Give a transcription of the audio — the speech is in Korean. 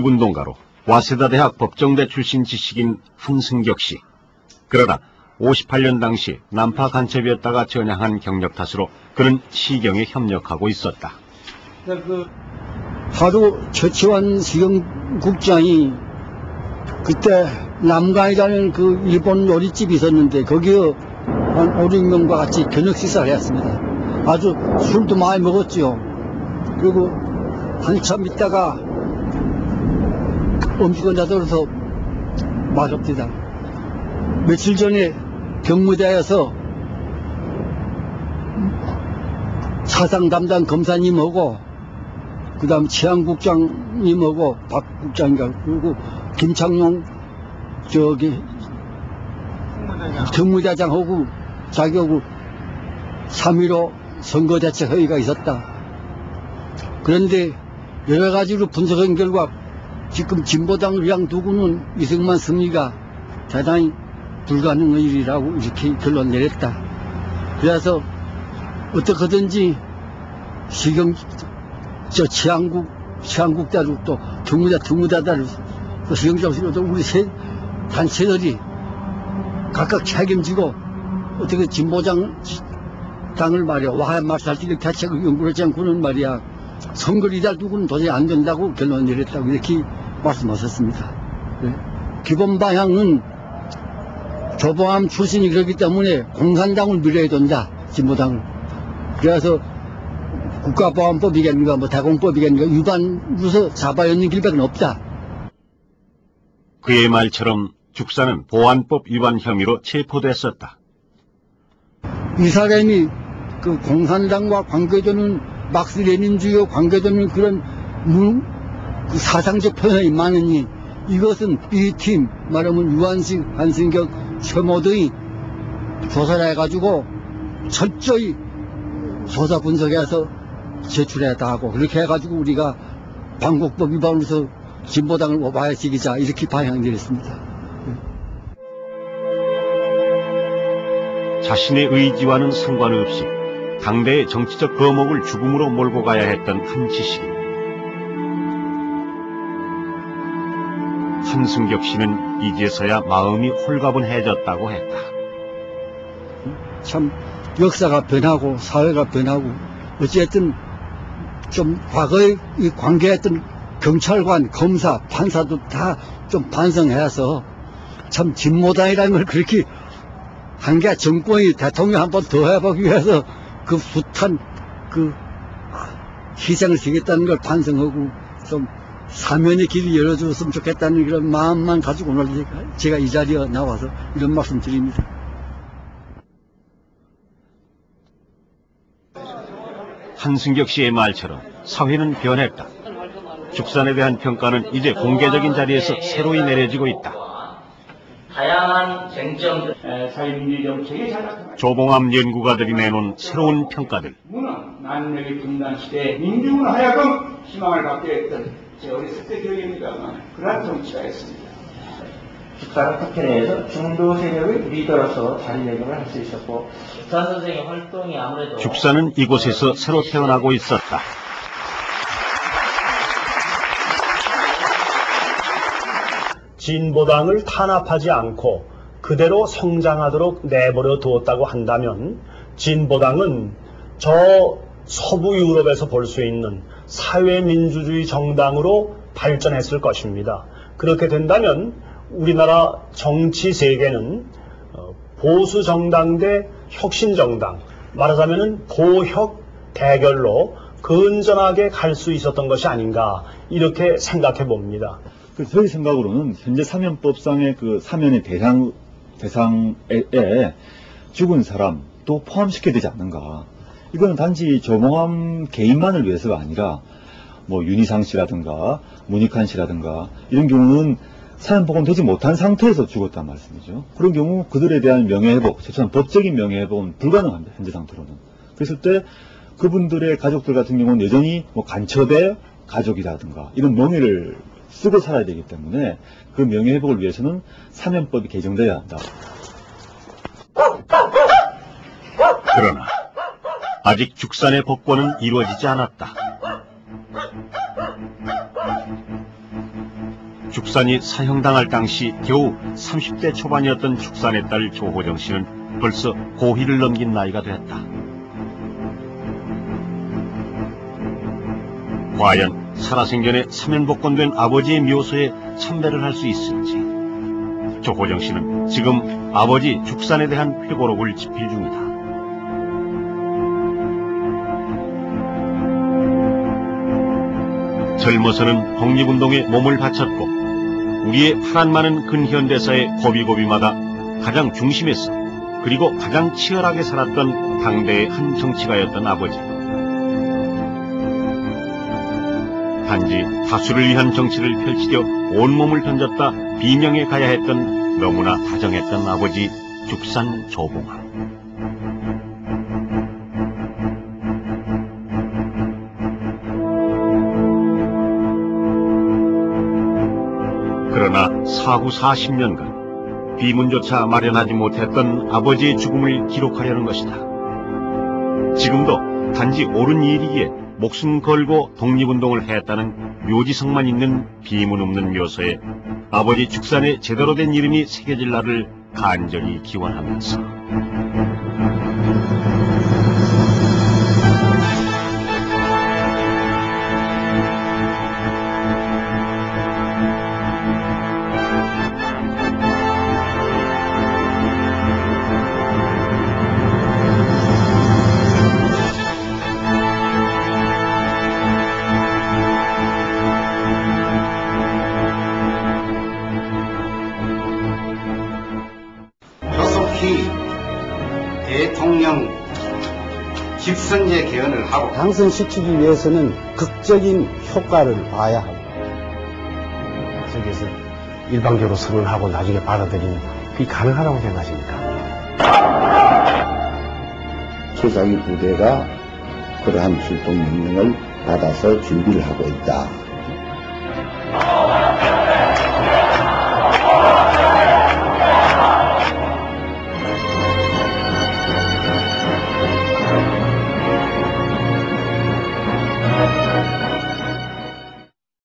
운동가로 와세다 대학 법정대 출신 지식인 한승격 씨. 그러나 58년 당시 난파 간첩이었다가 전향한 경력 탓으로 그는 시경에 협력하고 있었다. 하루 최치환 시경국장이 그때 남가이라는 그 일본 요리집이 있었는데 거기에 한 5, 6명과 같이 저녁 식사를 했습니다. 아주 술도 많이 먹었지요. 그리고 한참 있다가 음식을 놔둬서 맛없디다. 며칠 전에 경무대에서 사상 담당 검사님하고 그 다음 치안국장님하고 박 국장인가 그리고 김창룡 정무대장하고 자기하고 3.15 선거대책 회의가 있었다. 그런데 여러 가지로 분석한 결과 지금 진보당을 그냥 두고는 이승만 승리가 대단히 불가능한 일이라고 이렇게 결론 내렸다. 그래서 어떻게든지 치안국대로 또 정무대대로 또 시경장실로도 우리 단체들이 각각 책임지고 어떻게 진보당을 말이야 와해말살지를 대책을 연구를 하지 않고는 말이야 선거를 이달 두고는 도저히 안 된다고 결론 내렸다고 이렇게 말씀하셨습니다. 네. 기본 방향은 조봉암 출신이 그렇기 때문에 공산당을 밀어야 된다. 진보당을. 그래서 국가보안법이겠는가 뭐 대공법이겠는가 위반으로서 잡아였는 길밖에 없다. 그의 말처럼 죽사는 보안법 위반 혐의로 체포됐었다. 이 사람이 그 공산당과 관계되는 막스 레닌주의와 관계되는 그런 그 사상적 표현이 많으니 이것은 B팀 말하면 유한식, 한승격, 최모 등이 조사를 해가지고 철저히 조사 분석해서 제출해야 하고 그렇게 해가지고 우리가 반국법 위반으로서 진보당을 와해시키자 이렇게 방향되었습니다. 자신의 의지와는 상관없이 당대의 정치적 거목을 죽음으로 몰고 가야 했던 한 지식인. 한승격 씨는 이제서야 마음이 홀가분해졌다고 했다. 참 역사가 변하고 사회가 변하고 어쨌든 좀 과거에 이 관계했던 경찰관, 검사, 판사도 다 좀 반성해서 참 진보당이라는 걸 그렇게 한 게 정권이 대통령 한 번 더 해보기 위해서 그 숱한 그 희생을 시켰다는 걸 반성하고 좀 사면의 길을 열어줬으면 좋겠다는 그런 마음만 가지고 오늘 제가 이 자리에 나와서 이런 말씀 드립니다. 한승격 씨의 말처럼 사회는 변했다. 죽산에 대한 평가는 이제 공개적인 자리에서 새로이 내려지고 있다. 다양한 쟁점들, 사회민주주의 정책이 장악합니다. 조봉암 연구가들이 내놓은 새로운 평가들. 문화, 난력의 분단 시대에 민중을 하여금 희망을 갖게 했던 제 어렸을 때 기억입니다만 그러한 정치가 있습니다. 죽사는 국회 내에서 중도 세력의 리더로서 자리매김을 할 수 있었고 죽산 선생의 활동이 아무래도 죽사는 이곳에서 새로 태어나고 있었다. 진보당을 탄압하지 않고 그대로 성장하도록 내버려 두었다고 한다면 진보당은 저 서부 유럽에서 볼 수 있는 사회민주주의 정당으로 발전했을 것입니다. 그렇게 된다면 우리나라 정치 세계는 보수 정당 대 혁신 정당, 말하자면 보혁 대결로 건전하게 갈 수 있었던 것이 아닌가 이렇게 생각해 봅니다. 저희 생각으로는 현재 사면법상의 그 사면의 대상에 죽은 사람도 포함시켜야 되지 않는가. 이거는 단지 조봉암 개인만을 위해서가 아니라 뭐 윤희상 씨라든가 문익환 씨라든가 이런 경우는 사면 복원되지 못한 상태에서 죽었단 말씀이죠. 그런 경우 그들에 대한 명예회복, 최소한 법적인 명예회복은 불가능합니다. 현재 상태로는. 그랬을 때 그분들의 가족들 같은 경우는 여전히 뭐 간첩의 가족이라든가 이런 명예를 쓰고 살아야 되기 때문에 그 명예회복을 위해서는 사면법이 개정돼야 한다. 그러나 아직 죽산의 복권은 이루어지지 않았다. 죽산이 사형당할 당시 겨우 30대 초반이었던 죽산의 딸 조호정 씨는 벌써 고희를 넘긴 나이가 됐다. 과연 살아생전에 사면복권된 아버지의 묘소에 참배를 할 수 있을지. 조호정 씨는 지금 아버지 죽산에 대한 회고록을 집필 중이다. 젊어서는 독립운동에 몸을 바쳤고 우리의 파란 많은 근현대사의 고비고비마다 가장 중심에서 그리고 가장 치열하게 살았던 당대의 한 정치가였던 아버지. 단지 다수를 위한 정치를 펼치려 온몸을 던졌다 비명에 가야 했던 너무나 다정했던 아버지 죽산 조봉암. 그러나 사후 40년간 비문조차 마련하지 못했던 아버지의 죽음을 기록하려는 것이다. 지금도 단지 옳은 일이기에 목숨 걸고 독립운동을 했다는 묘지성만 있는 비문 없는 묘소에 아버지 죽산의 제대로 된 이름이 새겨질 날을 간절히 기원하면서 조속히 대통령 집선제 개헌을 하고 당선시키기 위해서는 극적인 효과를 봐야 하고 저기서 일방적으로 선언하고 나중에 받아들이는 그게 가능하다고 생각하십니까? 최상위 부대가 그러한 출동 명령을 받아서 준비를 하고 있다.